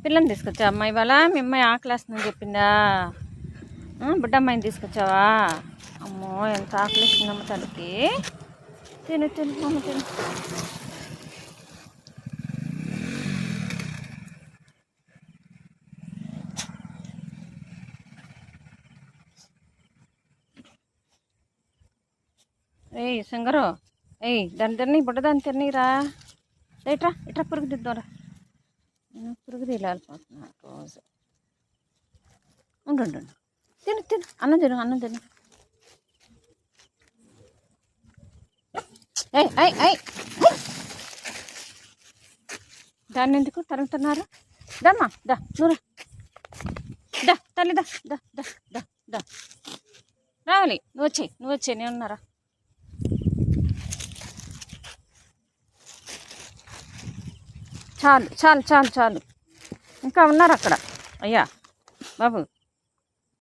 పిల్లని తీసుకొచ్చా అమ్మాయి ఇవాళ మీ అమ్మాయి ఆకలేస్తుందని చెప్పిందా? బుడ్డమ్మాయిని తీసుకొచ్చావా? అమ్మో ఎంత ఆకలిస్తుందమ్మ తల్లికి. తిను తిను అమ్మ తిను. ఏయ్ సింగరు, దాన్ని తిని బుడ్డదాన్ని తిన్నీరా. ఇట్రా ఇట్రా పురుగు దిద్దారా. పురుగు తీయాలిపోతున్నా రోజు. ఉండు తిను తిను అన్నం తిను. దాన్ని ఎందుకు తరుగుతున్నారు? దమ్మా దా నూరా దా తల్లి దా దా దా దా దా రావాలి. నువ్వు వచ్చే నేను ఉన్నారా. చాలు ఇంకా ఉన్నారు అక్కడ. అయ్యా బాబు